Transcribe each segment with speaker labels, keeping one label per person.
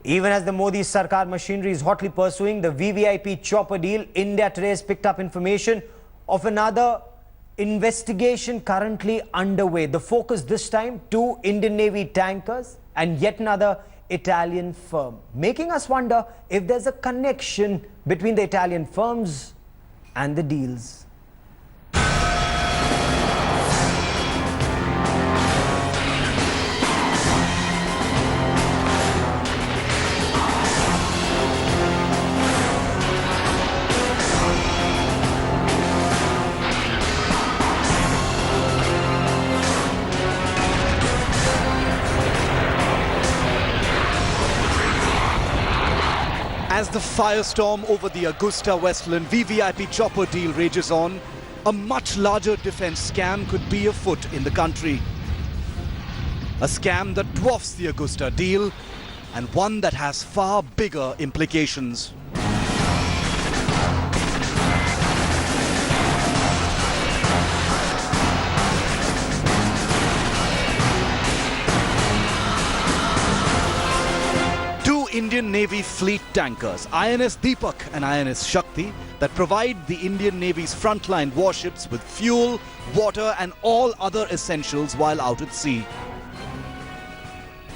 Speaker 1: Even as the Modi Sarkar machinery is hotly pursuing the VVIP chopper deal, India today has picked up information of another investigation currently underway. The focus this time, 2 Indian Navy tankers and yet another Italian firm, making us wonder if there's a connection between the Italian firms and the deals.
Speaker 2: As the firestorm over the Augusta-Westland VVIP chopper deal rages on, a much larger defense scam could be afoot in the country. A scam that dwarfs the Augusta deal and one that has far bigger implications. Indian Navy fleet tankers, INS Deepak and INS Shakti, that provide the Indian Navy's frontline warships with fuel, water and all other essentials while out at sea.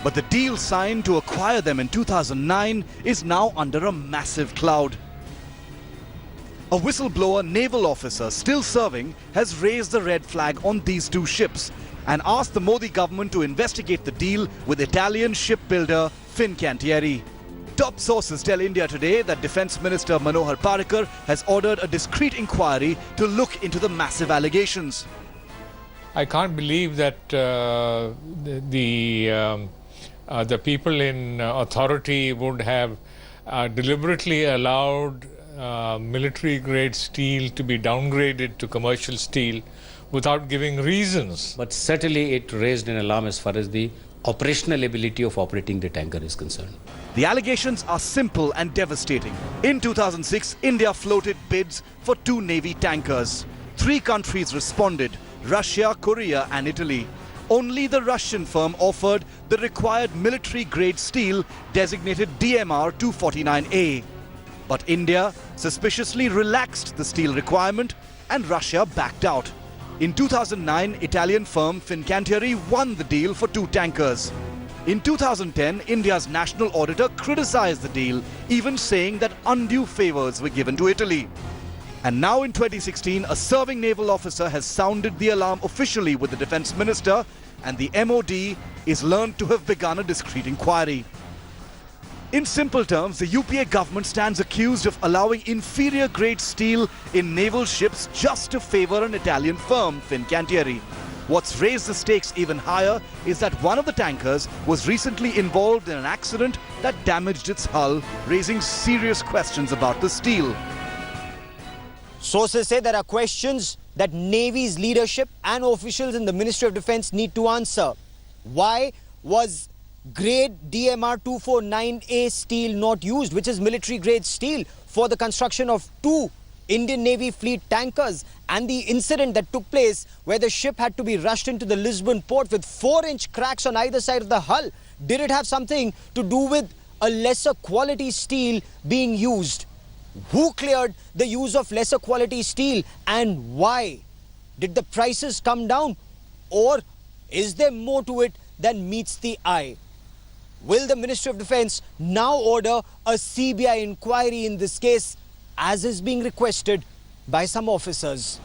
Speaker 2: But the deal signed to acquire them in 2009 is now under a massive cloud. A whistleblower naval officer still serving has raised the red flag on these 2 ships and asked the Modi government to investigate the deal with Italian shipbuilder Fincantieri. Top sources tell India Today that Defence Minister Manohar Parrikar has ordered a discreet inquiry to look into the massive allegations.
Speaker 3: I can't believe that the people in authority would have deliberately allowed military-grade steel to be downgraded to commercial steel without giving reasons.
Speaker 4: But certainly it raised an alarm as far as the operational ability of operating the tanker is concerned.
Speaker 2: The allegations are simple and devastating. In 2006, India floated bids for 2 Navy tankers. 3 countries responded: Russia, Korea and Italy. Only the Russian firm offered the required military-grade steel designated DMR 249A. But India suspiciously relaxed the steel requirement and Russia backed out. In 2009, Italian firm Fincantieri won the deal for 2 tankers. In 2010, India's national auditor criticized the deal, even saying that undue favors were given to Italy. And now in 2016, a serving naval officer has sounded the alarm officially with the defense minister, and the MOD is learned to have begun a discreet inquiry. In simple terms, the UPA government stands accused of allowing inferior grade steel in naval ships just to favor an Italian firm, Fincantieri. What's raised the stakes even higher is that one of the tankers was recently involved in an accident that damaged its hull, raising serious questions about the steel.
Speaker 1: Sources say there are questions that Navy's leadership and officials in the Ministry of Defence need to answer. Why was grade DMR 249A steel not used, which is military grade steel, for the construction of 2 Indian Navy fleet tankers, and the incident that took place where the ship had to be rushed into the Lisbon port with 4-inch cracks on either side of the hull? Did it have something to do with a lesser quality steel being used? Who cleared the use of lesser quality steel and why? Did the prices come down, or is there more to it than meets the eye? Will the Ministry of Defence now order a CBI inquiry in this case, as is being requested by some officers?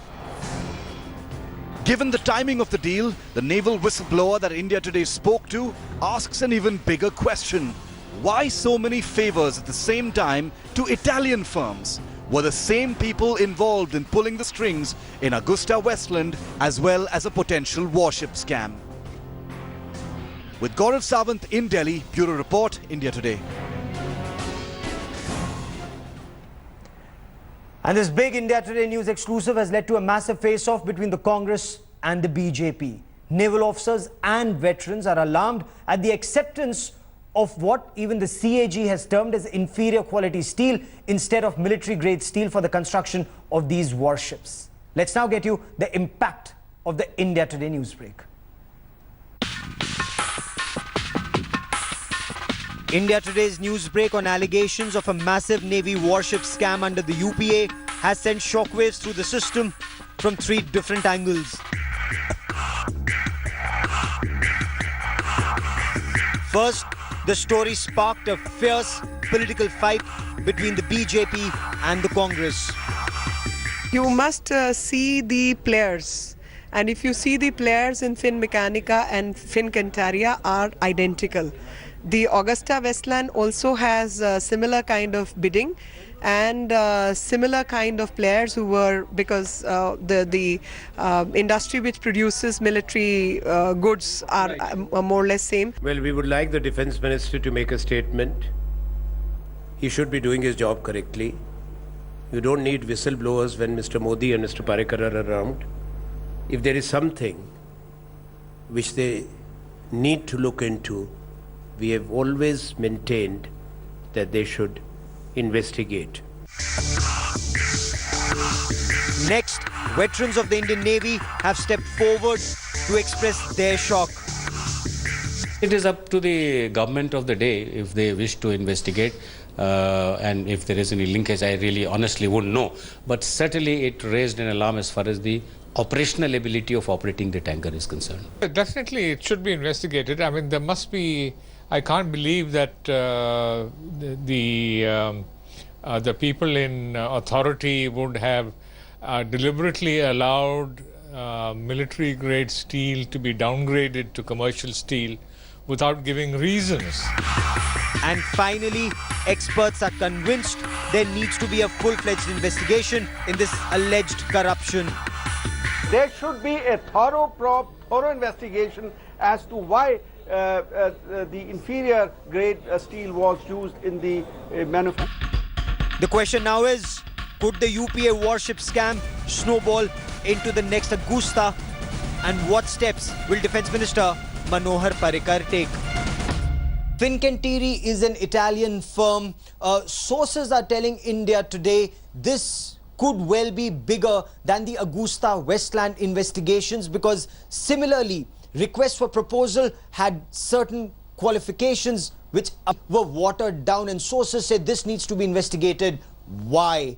Speaker 2: Given the timing of the deal, the naval whistleblower that India Today spoke to asks an even bigger question. Why so many favors at the same time to Italian firms? Were the same people involved in pulling the strings in Augusta-Westland as well as a potential warship scam? With Gaurav Sawant in Delhi, Bureau Report, India Today.
Speaker 1: And this big India Today news exclusive has led to a massive face-off between the Congress and the BJP. Naval officers and veterans are alarmed at the acceptance of what even the CAG has termed as inferior quality steel instead of military-grade steel for the construction of these warships. Let's now get you the impact of the India Today news break. India Today's news break on allegations of a massive Navy warship scam under the UPA has sent shockwaves through the system from three different angles. First, the story sparked a fierce political fight between the BJP and the Congress.
Speaker 5: You must see the players, and if you see the players in Finmeccanica and Fincantaria are identical. The Augusta Westland also has similar kind of bidding and similar kind of players who were, because the industry which produces military goods are more or less same.
Speaker 6: Well, we would like the Defence Minister to make a statement. He should be doing his job correctly. You don't need whistleblowers when Mr. Modi and Mr. Parikar are around. If there is something which they need to look into, we have always maintained that they should investigate.
Speaker 1: Next, veterans of the Indian Navy have stepped forward to express their shock.
Speaker 4: It is up to the government of the day if they wish to investigate, and if there is any linkage, I really honestly wouldn't know. But certainly it raised an alarm as far as the operational ability of operating the tanker is concerned.
Speaker 3: Definitely, it should be investigated. I mean, there must be. I can't believe that the people in authority would have deliberately allowed military-grade steel to be downgraded to commercial steel without giving reasons.
Speaker 1: And finally, experts are convinced there needs to be a full-fledged investigation in this alleged corruption.
Speaker 7: There should be a thorough investigation as to why the inferior grade steel was used in the manufacture.
Speaker 1: The question now is, could the UPA Warship Scam snowball into the next Augusta? And what steps will Defence Minister Manohar Parrikar take? Fincantieri is an Italian firm. Sources are telling India Today this could well be bigger than the Augusta Westland investigations, because similarly, requests for proposal had certain qualifications which were watered down, and sources said this needs to be investigated. Why?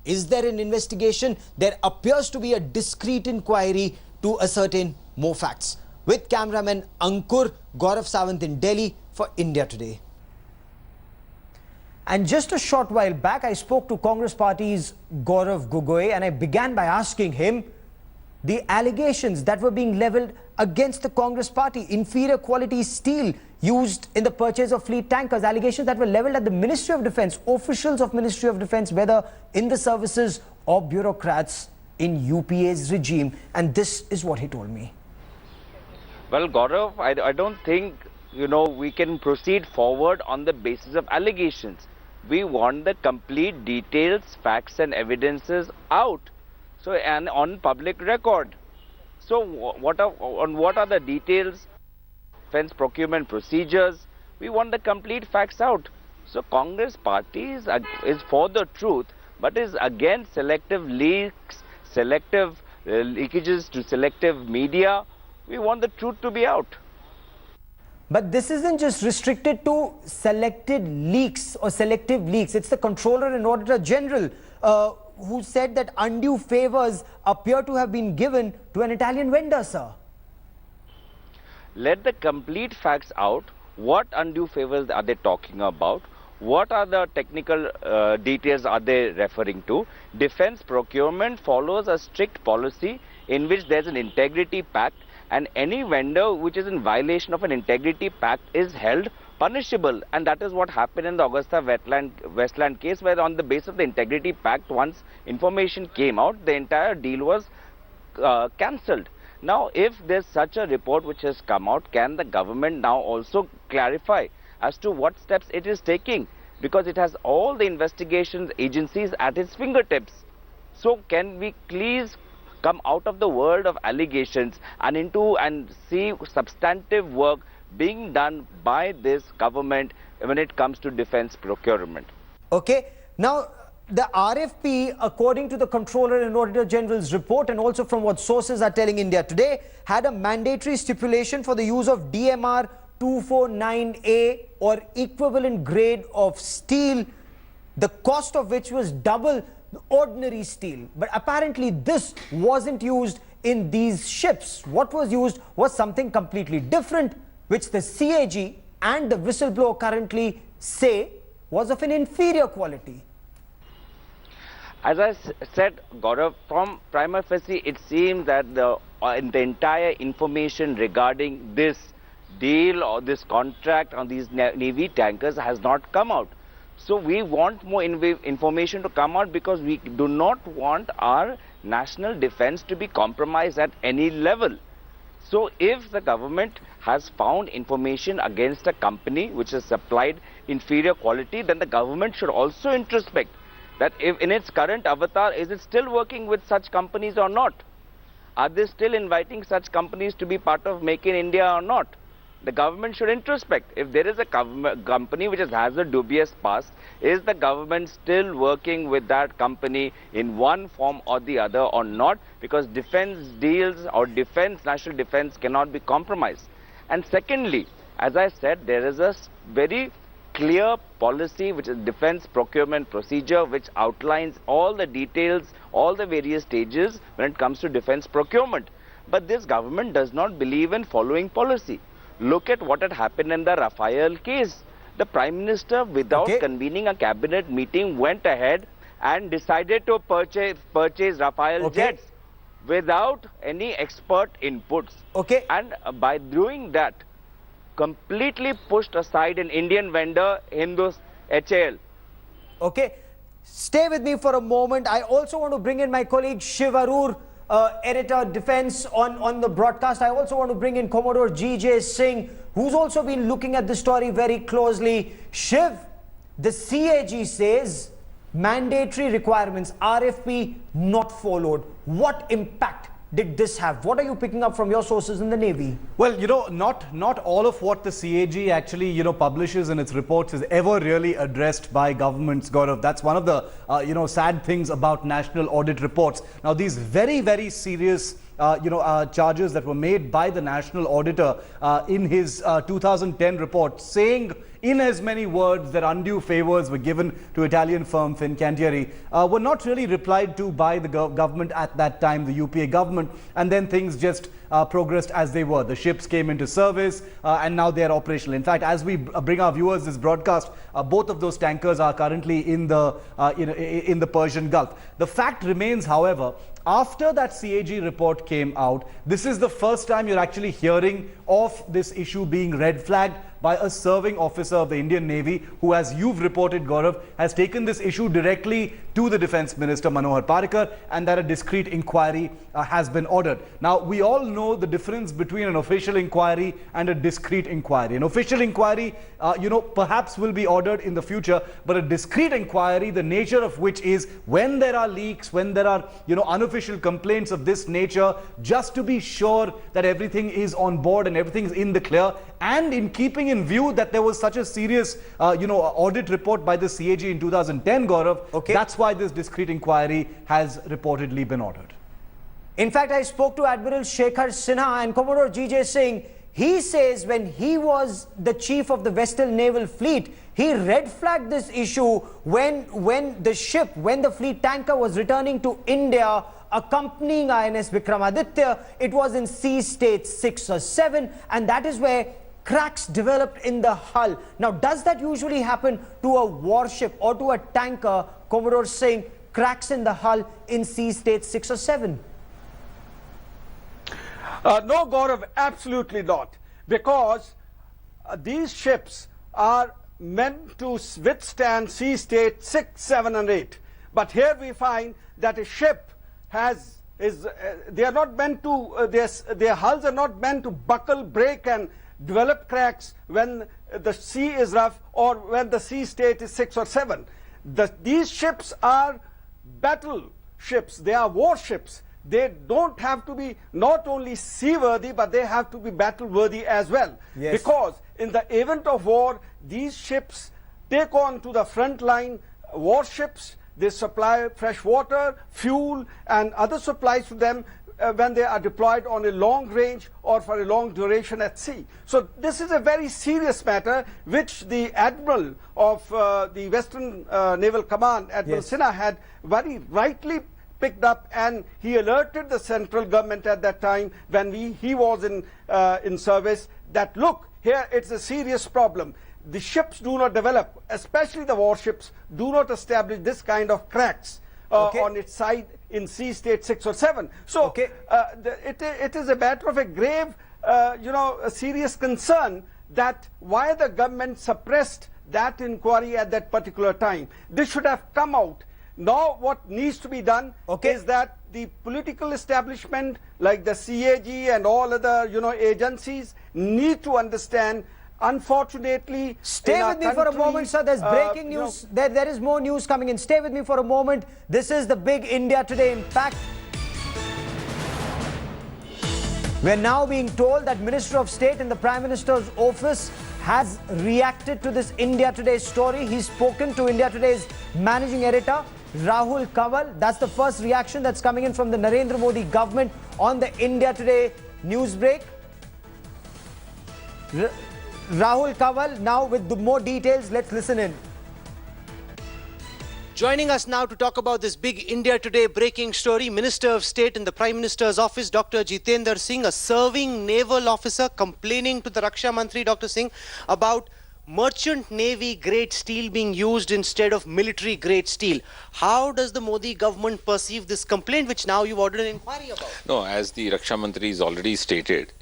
Speaker 1: Is there an investigation? There appears to be a discreet inquiry to ascertain more facts. With cameraman Ankur, Gaurav Sawant in Delhi for India Today. And just a short while back, I spoke to Congress Party's Gaurav Gogoi, and I began by asking him the allegations that were being levelled against the Congress Party, inferior quality steel used in the purchase of fleet tankers, allegations that were levelled at the Ministry of Defence, officials of Ministry of Defence, whether in the services or bureaucrats in UPA's regime. And this is what he told me.
Speaker 8: Well, Gaurav, I don't think, we can proceed forward on the basis of allegations. We want the complete details, facts and evidences out. So, and on public record. So, what are the details, defense procurement procedures? We want the complete facts out. So, Congress Party is for the truth, but is against selective leaks, selective leakages to selective media. We want the truth to be out.
Speaker 1: But this isn't just restricted to selected leaks or selective leaks. It's the Controller and Auditor General who said that undue favors appear to have been given to an Italian vendor, sir.
Speaker 8: Let the complete facts out. What undue favors are they talking about? What are the technical details are they referring to? Defense procurement follows a strict policy in which there's an integrity pact, and any vendor which is in violation of an integrity pact is held punishable. And that is what happened in the Augusta Westland case, where on the basis of the integrity pact, once information came out, the entire deal was cancelled. Now, if there's such a report which has come out, can the government now also clarify as to what steps it is taking? Because it has all the investigations agencies at its fingertips. So can we please come out of the world of allegations and see substantive work being done by this government when it comes to defense procurement?
Speaker 1: Okay. Now, the RFP, according to the Controller and Auditor General's report, and also from what sources are telling India Today, had a mandatory stipulation for the use of DMR 249A or equivalent grade of steel, the cost of which was double ordinary steel. But apparently this wasn't used in these ships. What was used was something completely different, which the CAG and the whistleblower currently say was of an inferior quality.
Speaker 8: As I said, Gaurav, from prima facie, it seems that the entire information regarding this deal or this contract on these Navy tankers has not come out. So we want more information to come out because we do not want our national defense to be compromised at any level. So if the government has found information against a company which has supplied inferior quality, then the government should also introspect that if in its current avatar, is it still working with such companies or not? Are they still inviting such companies to be part of Make in India or not? The government should introspect. If there is a company which has a dubious past, is the government still working with that company in one form or the other or not? Because defense deals or national defense cannot be compromised. And secondly, as I said, there is a very clear policy which is defense procurement procedure which outlines all the details, all the various stages when it comes to defense procurement. But this government does not believe in following policy. Look at what had happened in the Rafale case. The Prime Minister, without convening a cabinet meeting, went ahead and decided to purchase Rafale jets without any expert inputs. And by doing that, completely pushed aside an Indian vendor, Hindus HAL.
Speaker 1: Stay with me for a moment. I also want to bring in my colleague Shiv Arur, editor defense on the broadcast. I also want to bring in Commodore G.J. Singh, who's also been looking at the story very closely. Shiv, the CAG says mandatory requirements, RFP not followed. What impact did this have? What are you picking up from your sources in the Navy?
Speaker 2: Well, not all of what the CAG actually, publishes in its reports is ever really addressed by governments, Gaurav. That's one of the, sad things about national audit reports. Now, these very, very serious charges that were made by the national auditor in his 2010 report, saying in as many words that undue favors were given to Italian firm Fincantieri, were not really replied to by the government at that time, the UPA government, and then things just progressed as they were. The ships came into service and now they are operational. In fact, as we bring our viewers this broadcast, both of those tankers are currently in the Persian Gulf. The fact remains, however, after that CAG report came out, this is the first time you're actually hearing of this issue being red flagged by a serving officer of the Indian Navy who, as you've reported, Gaurav, has taken this issue directly to the Defence Minister Manohar Parrikar, and that a discreet inquiry has been ordered. Now, we all know the difference between an official inquiry and a discreet inquiry. An official inquiry, perhaps will be ordered in the future, but a discreet inquiry, the nature of which is when there are leaks, when there are, unofficial complaints of this nature, just to be sure that everything is on board and everything is in the clear, and in keeping in view that there was such a serious, audit report by the CAG in 2010, Gaurav, that's why this discreet inquiry has reportedly been ordered.
Speaker 1: In fact, I spoke to Admiral Shekhar Sinha and Commodore G.J. Singh. He says when he was the chief of the Western Naval Fleet, he red flagged this issue when the fleet tanker was returning to India accompanying INS Vikramaditya. It was in sea state 6 or 7, and that is where cracks developed in the hull. Now, does that usually happen to a warship or to a tanker, Commodore Singh, cracks in the hull in sea state 6 or 7?
Speaker 7: No, Gaurav, absolutely not. Because these ships are meant to withstand sea state 6, 7 and 8. But here we find that a ship they are not meant to, their hulls are not meant to buckle, break and develop cracks when the sea is rough or when the sea state is 6 or 7. These ships are battle ships, they are warships. They don't have to be not only seaworthy, but they have to be battle-worthy as well. Yes. Because in the event of war, these ships take on to the front line warships. They supply fresh water, fuel, and other supplies to them when they are deployed on a long range or for a long duration at sea. So this is a very serious matter which the Admiral of the Western Naval Command, Admiral Sinha, had very rightly picked up, and he alerted the central government at that time when he was in service that, look, here it's a serious problem. The ships do not develop, especially the warships, do not establish this kind of cracks on its side in sea state 6 or 7. So it is a matter of a grave, a serious concern that why the government suppressed that inquiry at that particular time. This should have come out. Now what needs to be done is that the political establishment like the CAG and all other agencies need to understand. Unfortunately,
Speaker 1: stay with me for a moment, sir. There's breaking news. There is more news coming in. Stay with me for a moment. This is the big India Today impact. We're now being told that Minister of State in the Prime Minister's office has reacted to this India Today story. He's spoken to India Today's managing editor, Rahul Kanwal. That's the first reaction that's coming in from the Narendra Modi government on the India Today news break. Rahul Kanwal now with the more details. Let's listen in.
Speaker 9: Joining us now to talk about this big India Today breaking story, Minister of State in the Prime Minister's office, Dr. Jitendra Singh, a serving naval officer, complaining to the Raksha Mantri, Dr. Singh, about merchant navy grade steel being used instead of military grade steel. How does the Modi government perceive this complaint, which now you've ordered an inquiry about?
Speaker 10: No, as the Raksha Mantri has already stated,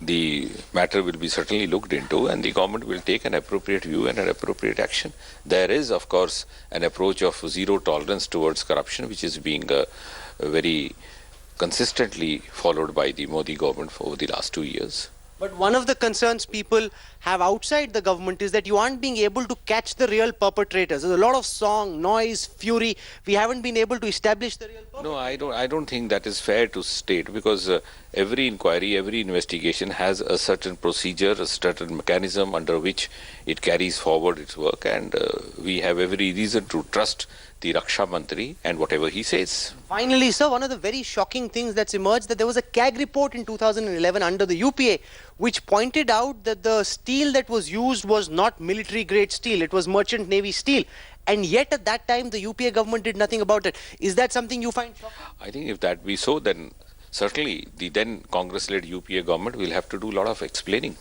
Speaker 10: the matter will be certainly looked into and the government will take an appropriate view and an appropriate action. There is, of course, an approach of zero tolerance towards corruption, which is being very consistently followed by the Modi government over the last 2 years.
Speaker 9: But one of the concerns people have outside the government is that you aren't being able to catch the real perpetrators. There's a lot of song, noise, fury. We haven't been able to establish the real perpetrators.
Speaker 10: No, I don't think that is fair to state, because every inquiry, every investigation has a certain procedure, a certain mechanism under which it carries forward its work, and we have every reason to trust the Raksha Mantri and whatever he says.
Speaker 9: Finally, sir, one of the very shocking things that's emerged, that there was a CAG report in 2011 under the UPA which pointed out that the steel that was used was not military grade steel, it was merchant navy steel. And yet at that time the UPA government did nothing about it. Is that something you find shocking?
Speaker 10: I think if that be so, then certainly the then Congress-led UPA government will have to do a lot of explaining.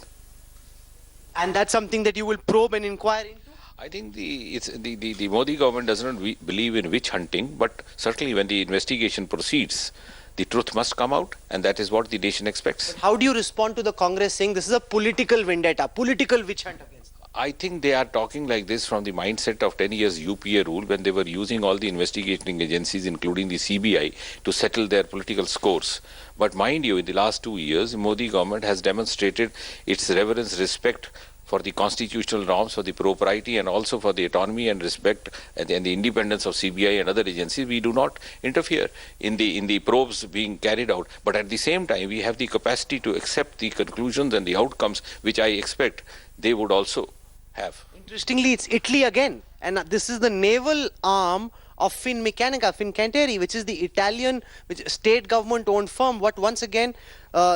Speaker 9: And that's something that you will probe and inquire into?
Speaker 10: I think the Modi government does not believe in witch hunting, but certainly when the investigation proceeds, the truth must come out, and that is what the nation expects.
Speaker 9: But how do you respond to the Congress saying this is a political vendetta, political witch hunt against them?
Speaker 10: I think they are talking like this from the mindset of 10 years UPA rule, when they were using all the investigating agencies, including the CBI, to settle their political scores. But mind you, in the last 2 years, the Modi government has demonstrated its reverence, respect for the constitutional norms, for the propriety, and also for the autonomy and respect and the independence of CBI and other agencies. We do not interfere in the probes being carried out, but at the same time we have the capacity to accept the conclusions and the outcomes which I expect they would also have.
Speaker 9: Interestingly, it's Italy again, and this is the naval arm of Fincantieri, which is the Italian state government owned firm. What once again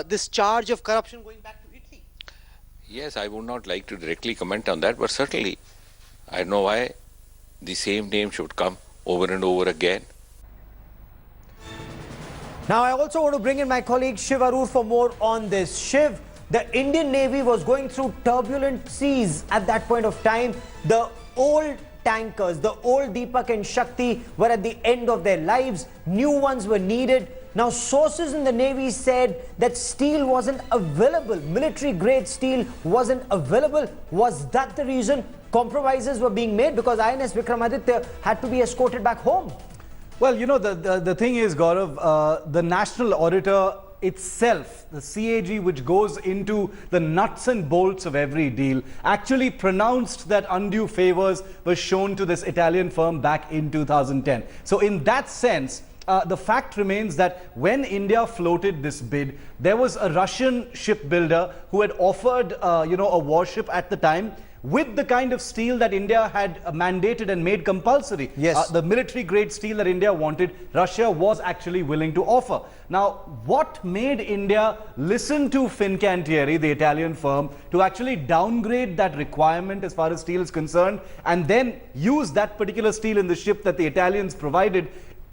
Speaker 9: this charge of corruption going back to Italy?
Speaker 10: Yes, I would not like to directly comment on that, but certainly I don't know why the same name should come over and over again.
Speaker 1: Now, I also want to bring in my colleague Shiv Arur for more on this. Shiv, the Indian Navy was going through turbulent seas at that point of time. The old tankers, the old Deepak and Shakti, were at the end of their lives. New ones were needed. Now, sources in the Navy said that steel wasn't available. Military grade steel wasn't available. Was that the reason compromises were being made? Because INS Vikramaditya had to be escorted back home.
Speaker 11: Well, you know, the thing is, Gaurav, the National Auditor itself, the CAG, which goes into the nuts and bolts of every deal, actually pronounced that undue favors were shown to this Italian firm back in 2010. So in that sense, the fact remains that when India floated this bid, there was a Russian shipbuilder who had offered, a warship at the time, with the kind of steel that India had mandated and made compulsory.
Speaker 1: Yes.
Speaker 11: The military grade steel that India wanted, Russia was actually willing to offer. Now, what made India listen to Fincantieri, the Italian firm, to actually downgrade that requirement as far as steel is concerned, and then use that particular steel in the ship that the Italians provided,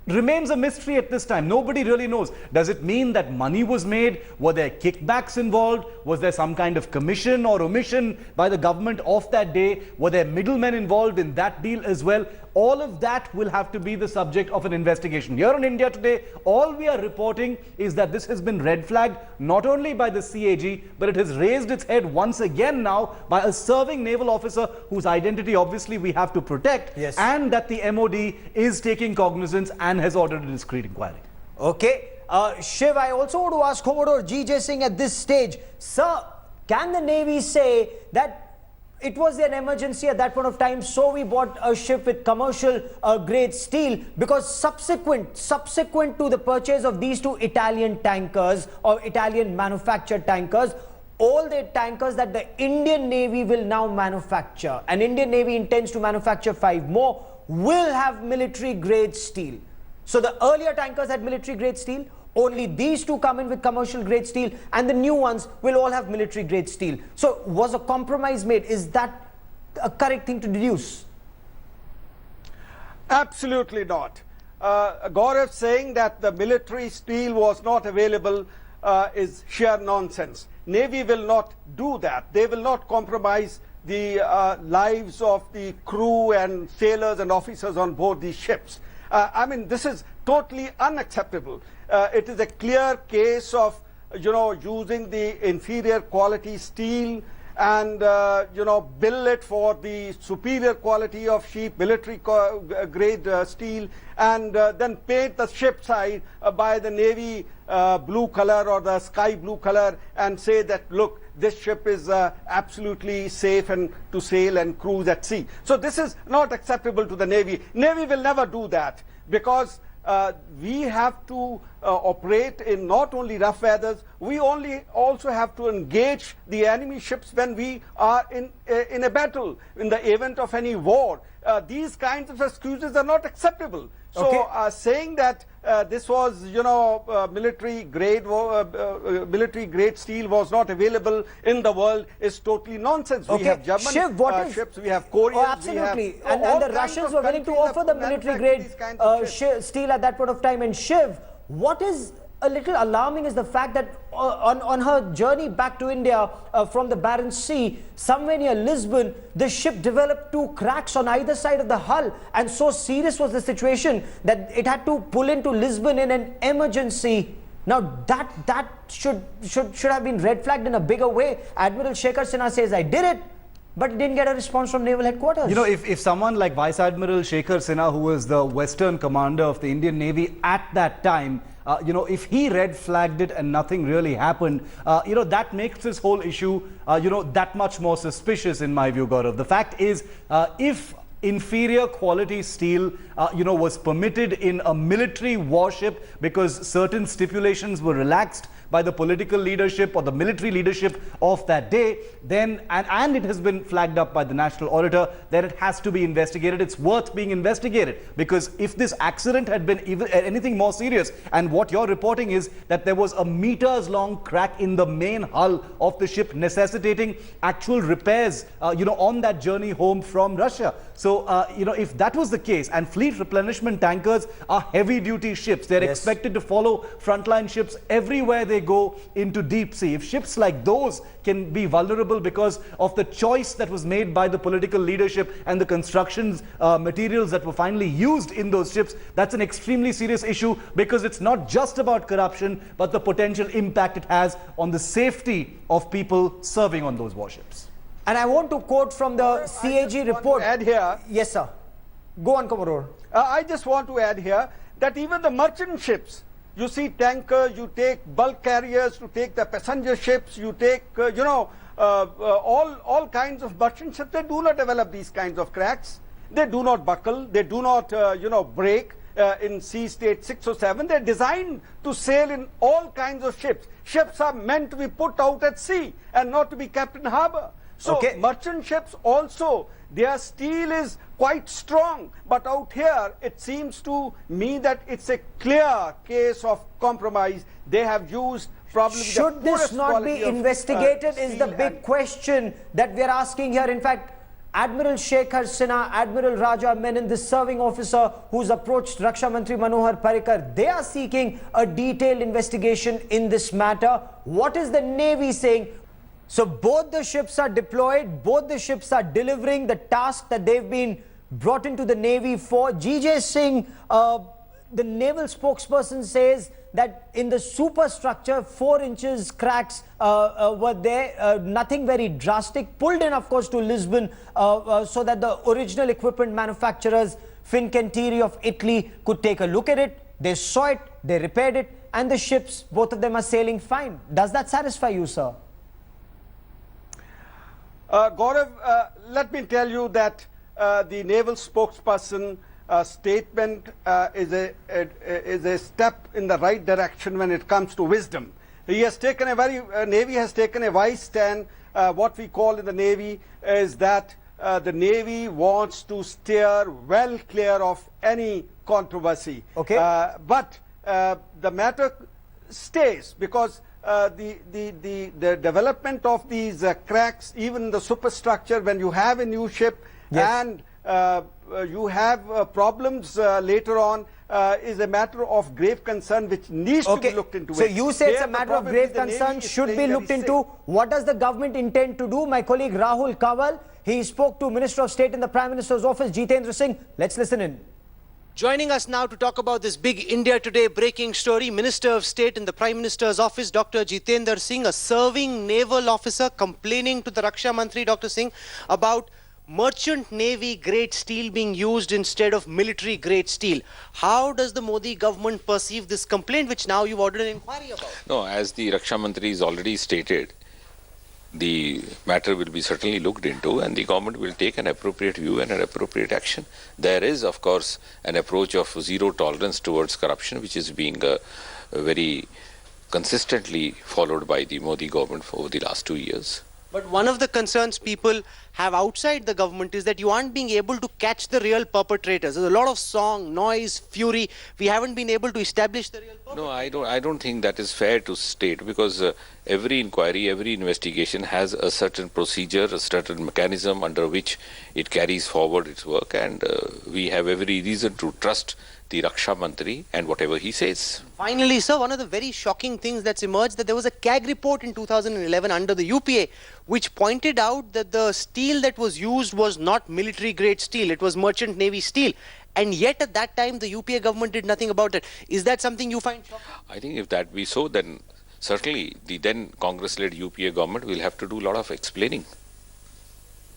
Speaker 11: remains a mystery at this time. Nobody really knows. Does it mean that money was made? Were there kickbacks involved? Was there some kind of commission or omission by the government of that day? Were there middlemen involved in that deal as well? All of that will have to be the subject of an investigation. Here in India today, all we are reporting is that this has been red flagged not only by the CAG, but it has raised its head once again now by a serving naval officer whose identity obviously we have to protect,
Speaker 1: Yes.
Speaker 11: and that the MOD is taking cognizance and has ordered a discreet inquiry.
Speaker 1: Okay. Shiv, I also want to ask Commodore G.J. Singh at this stage, sir, can the Navy say that it was an emergency at that point of time, so we bought a ship with commercial grade steel, because subsequent to the purchase of these two Italian tankers or Italian manufactured tankers, all the tankers that the Indian Navy will now manufacture, and Indian Navy intends to manufacture 5 more, will have military grade steel. So the earlier tankers had military grade steel, only these two come in with commercial grade steel, and the new ones will all have military grade steel. So was a compromise made? Is that a correct thing to deduce?
Speaker 7: Absolutely not. Gaurav saying that the military steel was not available is sheer nonsense. Navy will not do that. They will not compromise the lives of the crew and sailors and officers on board these ships. I mean, this is totally unacceptable. It is a clear case of, using the inferior quality steel and, bill it for the superior quality of sheep, military grade steel, and then paint the ship side by the navy blue color or the sky blue color and say that, look, this ship is absolutely safe and to sail and cruise at sea. So this is not acceptable to the Navy. Navy will never do that, because we have to operate in not only rough weathers, we also have to engage the enemy ships when we are in a battle, in the event of any war. These kinds of excuses are not acceptable. So saying that this was, military grade steel was not available in the world is totally nonsense. We have German ships, we have Koreans.
Speaker 1: Oh, absolutely. And the Russians were willing to offer the military grade steel at that point of time. And Shiv, what is a little alarming is the fact that on her journey back to India from the Barents Sea, somewhere near Lisbon, the ship developed 2 cracks on either side of the hull, and so serious was the situation that it had to pull into Lisbon in an emergency. Now that should have been red flagged in a bigger way. Admiral Shekhar Sinha says, I did it, but it didn't get a response from naval headquarters.
Speaker 11: If someone like Vice Admiral Shekhar Sinha, who was the Western commander of the Indian Navy at that time, if he red flagged it and nothing really happened, that makes this whole issue, that much more suspicious in my view, Gaurav. The fact is, if inferior quality steel, was permitted in a military warship because certain stipulations were relaxed by the political leadership or the military leadership of that day, then, and it has been flagged up by the national auditor, then it has to be investigated. It's worth being investigated, because if this accident had been even anything more serious, and what you're reporting is that there was a meters long crack in the main hull of the ship necessitating actual repairs, on that journey home from Russia. So, if that was the case, and fleet replenishment tankers are heavy duty ships, they're expected to follow frontline ships everywhere they go into deep sea. If ships like those can be vulnerable because of the choice that was made by the political leadership and the construction materials that were finally used in those ships, that's an extremely serious issue, because it's not just about corruption, but the potential impact it has on the safety of people serving on those warships.
Speaker 1: And I want to quote from the CAG report.
Speaker 7: Add here.
Speaker 1: Yes, sir. Go on, Commodore.
Speaker 7: I just want to add here that even the merchant ships, you see tankers, you take bulk carriers, you take the passenger ships, you take, all kinds of merchant ships, they do not develop these kinds of cracks. They do not buckle, they do not, break in sea state 6 or 7. They're designed to sail in all kinds of ships. Ships are meant to be put out at sea and not to be kept in harbor. So
Speaker 1: Okay.
Speaker 7: merchant ships also, their steel is quite strong, but out here it seems to me that it's a clear case of compromise. They have used probably the
Speaker 1: Should this
Speaker 7: poorest
Speaker 1: not
Speaker 7: quality
Speaker 1: be
Speaker 7: of,
Speaker 1: investigated is the
Speaker 7: steel
Speaker 1: big
Speaker 7: and-
Speaker 1: question that we are asking here. In fact, Admiral Shekhar Sinha, Admiral Raja Menon, the serving officer who's approached Raksha Mantri Manohar Parrikar, they are seeking a detailed investigation in this matter. What is the Navy saying? So both the ships are deployed, both the ships are delivering the task that they've been brought into the Navy for. GJ Singh, the naval spokesperson, says that in the superstructure, 4 inches cracks were there, nothing very drastic, pulled in, of course, to Lisbon so that the original equipment manufacturers, Fincantieri of Italy, could take a look at it. They saw it, they repaired it, and the ships, both of them, are sailing fine. Does that satisfy you, sir?
Speaker 7: Gaurav, let me tell you that the naval spokesperson statement is a step in the right direction when it comes to wisdom. He has taken a Navy has taken a wise stand. What we call in the Navy is that the Navy wants to steer well clear of any controversy.
Speaker 1: Okay.
Speaker 7: But the matter stays because the development of these cracks, even the superstructure, when you have a new ship,
Speaker 1: yes,
Speaker 7: and you have problems later on, is a matter of grave concern which needs to be looked into.
Speaker 1: So you say it's
Speaker 7: Here,
Speaker 1: a matter of grave concern, should be looked into. What does the government intend to do? My colleague Rahul Kawal, he spoke to Minister of State in the Prime Minister's office, Jitendra Singh. Let's listen in.
Speaker 9: Joining us now to talk about this big India Today breaking story, Minister of State in the Prime Minister's office, Dr. Jitendra Singh, a serving naval officer, complaining to the Raksha Mantri, Dr. Singh, about merchant navy grade steel being used instead of military grade steel. How does the Modi government perceive this complaint, which now you've ordered an inquiry about?
Speaker 10: No, as the Raksha Mantri has already stated, the matter will be certainly looked into and the government will take an appropriate view and an appropriate action. There is, of course, an approach of zero tolerance towards corruption, which is being very consistently followed by the Modi government over the last 2 years.
Speaker 9: But one of the concerns people have outside the government is that you aren't being able to catch the real perpetrators. There's a lot of song, noise, fury. We haven't been able to establish the real perpetrators.
Speaker 10: No, I don't think that is fair to state, because every inquiry, every investigation has a certain procedure, a certain mechanism under which it carries forward its work, and we have every reason to trust the Raksha Mantri and whatever he says.
Speaker 9: Finally, sir, one of the very shocking things that's emerged, that there was a CAG report in 2011 under the UPA which pointed out that the steel that was used was not military grade steel, it was merchant navy steel. And yet at that time the UPA government did nothing about it. Is that something you find shocking?
Speaker 10: I think if that be so, then certainly the then Congress-led UPA government will have to do a lot of explaining.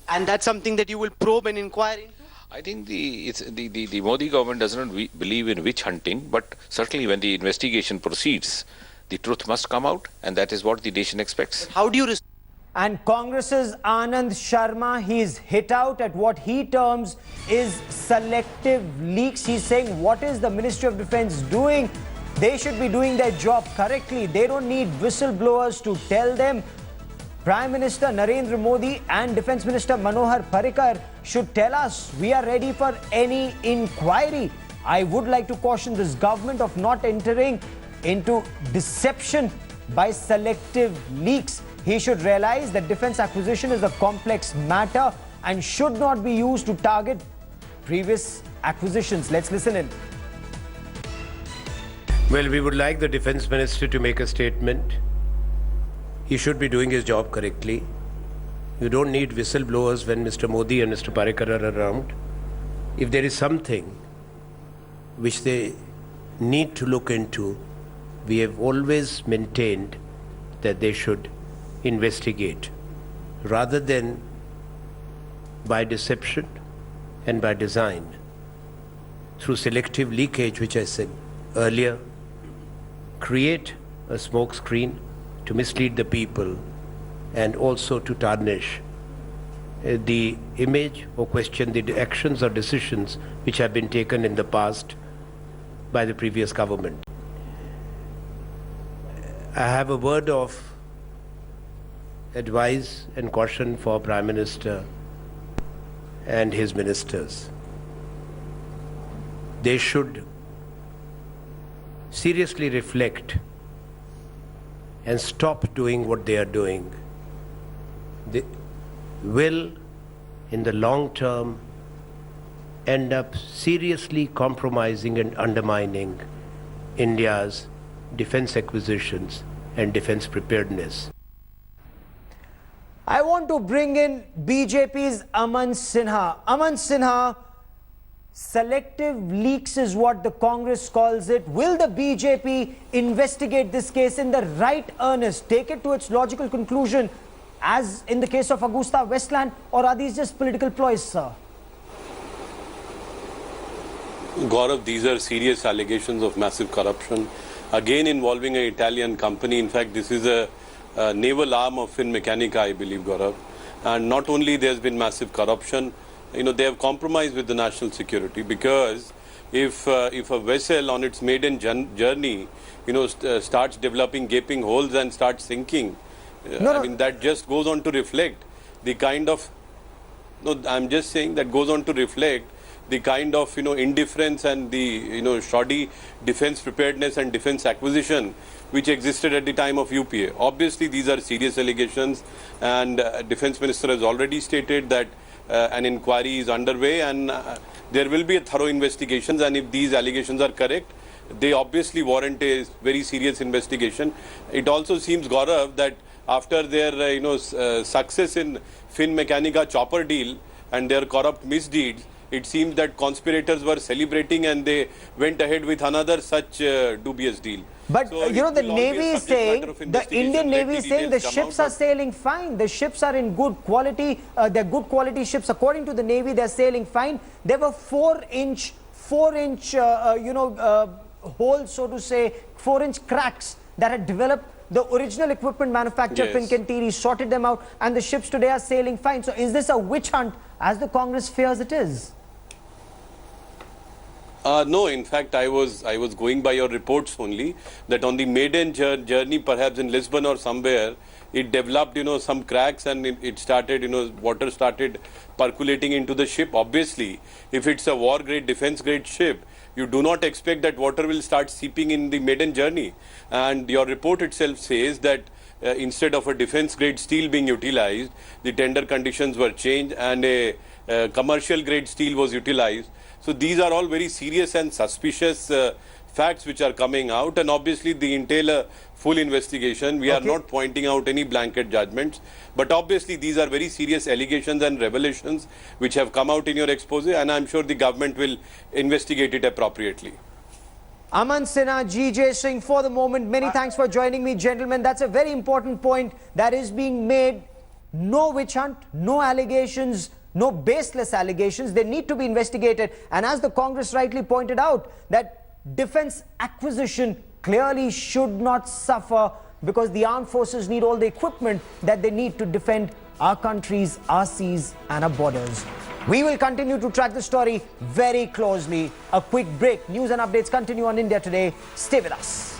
Speaker 9: And that's something that you will probe and inquire into?
Speaker 10: I think the Modi government does not believe in witch hunting, but certainly when the investigation proceeds, the truth must come out, and that is what the nation expects.
Speaker 9: How do you respond?
Speaker 1: And Congress's Anand Sharma, he's hit out at what he terms is selective leaks. He's saying, what is the Ministry of Defence doing? They should be doing their job correctly. They don't need whistleblowers to tell them. Prime Minister Narendra Modi and Defence Minister Manohar Parrikar should tell us we are ready for any inquiry. I would like to caution this government of not entering into deception by selective leaks. He should realize that defence acquisition is a complex matter and should not be used to target previous acquisitions. Let's listen in.
Speaker 6: Well, we would like the Defence Minister to make a statement. He should be doing his job correctly. You don't need whistleblowers when Mr. Modi and Mr. Parrikar are around. If there is something which they need to look into, we have always maintained that they should investigate rather than by deception and by design through selective leakage, which I said earlier, create a smoke screen to mislead the people and also to tarnish the image or question the actions or decisions which have been taken in the past by the previous government. I have a word of advice and caution for Prime Minister and his ministers. They should seriously reflect and stop doing what they are doing. They will, in the long term, end up seriously compromising and undermining India's defense acquisitions and defense preparedness.
Speaker 1: I want to bring in BJP's Aman Sinha. Aman Sinha, selective leaks is what the Congress calls it. Will the BJP investigate this case in the right earnest, take it to its logical conclusion, as in the case of Augusta Westland, or are these just political ploys, sir?
Speaker 12: Gaurav, these are serious allegations of massive corruption, again involving an Italian company. In fact, this is a naval arm of Finmeccanica, I believe, Gaurav. And not only there's been massive corruption, they have compromised with the national security, because if a vessel on its maiden journey, starts developing gaping holes and starts sinking, I mean, that just goes on to reflect the kind of, I'm just saying that goes on to reflect the kind of indifference and the shoddy defense preparedness and defense acquisition which existed at the time of UPA. Obviously, these are serious allegations, and Defense Minister has already stated that an inquiry is underway, and there will be a thorough investigations. And if these allegations are correct, they obviously warrant a very serious investigation. It also seems, Gaurav, that after their success in Finmeccanica chopper deal and their corrupt misdeeds, it seems that conspirators were celebrating and they went ahead with another such dubious deal.
Speaker 1: But
Speaker 12: so
Speaker 1: the Navy is saying, the Indian Navy is saying the ships are sailing fine. The ships are in good quality. They're good quality ships. According to the Navy, they're sailing fine. There were 4-inch holes, so to say, 4-inch cracks that had developed. The original equipment manufacturer,
Speaker 12: Yes.
Speaker 1: Fincantieri, sorted them out, and the ships today are sailing fine. So is this a witch hunt, as the Congress fears it is?
Speaker 12: No, in fact, I was going by your reports only, that on the maiden journey, perhaps in Lisbon or somewhere, it developed, some cracks, and it started, water started percolating into the ship. Obviously, if it's a war-grade, defense-grade ship, you do not expect that water will start seeping in the maiden journey. And your report itself says that instead of a defense-grade steel being utilized, the tender conditions were changed and a commercial-grade steel was utilized. So these are all very serious and suspicious facts which are coming out, and obviously they entail a full investigation. We are not pointing out any blanket judgments, but obviously these are very serious allegations and revelations which have come out in your expose, and I'm sure the government will investigate it appropriately.
Speaker 1: Aman Sinha, GJ Singh, for the moment, many thanks for joining me, gentlemen. That's a very important point that is being made. No witch hunt, no allegations, no baseless allegations. They need to be investigated. And as the Congress rightly pointed out, that defense acquisition clearly should not suffer, because the armed forces need all the equipment that they need to defend our countries, our seas and our borders. We will continue to track the story very closely. A quick break. News and updates continue on India Today. Stay with us.